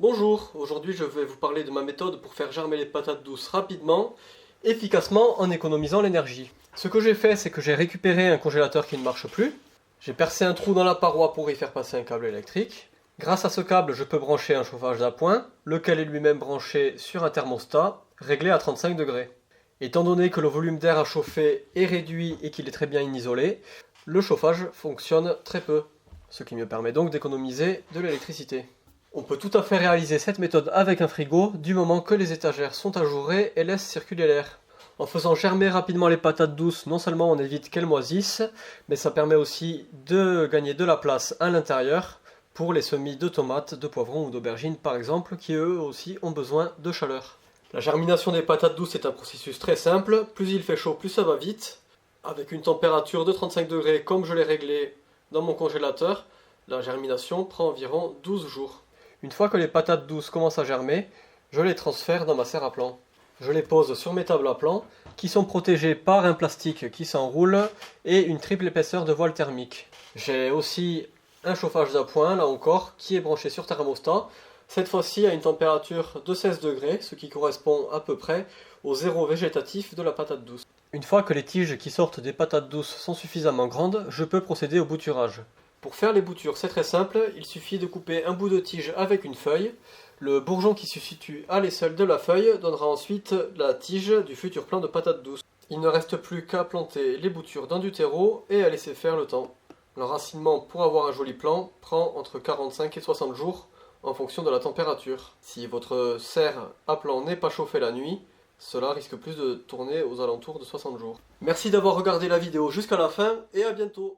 Bonjour, aujourd'hui je vais vous parler de ma méthode pour faire germer les patates douces rapidement, efficacement en économisant l'énergie. Ce que j'ai fait, c'est que j'ai récupéré un congélateur qui ne marche plus, j'ai percé un trou dans la paroi pour y faire passer un câble électrique. Grâce à ce câble, je peux brancher un chauffage d'appoint, lequel est lui-même branché sur un thermostat réglé à 35 degrés. Étant donné que le volume d'air à chauffer est réduit et qu'il est très bien isolé, le chauffage fonctionne très peu, ce qui me permet donc d'économiser de l'électricité. On peut tout à fait réaliser cette méthode avec un frigo du moment que les étagères sont ajourées et laissent circuler l'air. En faisant germer rapidement les patates douces, non seulement on évite qu'elles moisissent, mais ça permet aussi de gagner de la place à l'intérieur pour les semis de tomates, de poivrons ou d'aubergines par exemple, qui eux aussi ont besoin de chaleur. La germination des patates douces est un processus très simple, plus il fait chaud plus ça va vite. Avec une température de 35 degrés comme je l'ai réglé dans mon congélateur, la germination prend environ 12 jours. Une fois que les patates douces commencent à germer, je les transfère dans ma serre à plant. Je les pose sur mes tables à plant, qui sont protégées par un plastique qui s'enroule et une triple épaisseur de voile thermique. J'ai aussi un chauffage d'appoint, là encore, qui est branché sur thermostat, cette fois-ci à une température de 16 degrés, ce qui correspond à peu près au zéro végétatif de la patate douce. Une fois que les tiges qui sortent des patates douces sont suffisamment grandes, je peux procéder au bouturage. Pour faire les boutures, c'est très simple, il suffit de couper un bout de tige avec une feuille. Le bourgeon qui se situe à l'aisselle de la feuille donnera ensuite la tige du futur plant de patates douces. Il ne reste plus qu'à planter les boutures dans du terreau et à laisser faire le temps. L'enracinement pour avoir un joli plant prend entre 45 et 60 jours en fonction de la température. Si votre serre à plant n'est pas chauffée la nuit, cela risque plus de tourner aux alentours de 60 jours. Merci d'avoir regardé la vidéo jusqu'à la fin et à bientôt.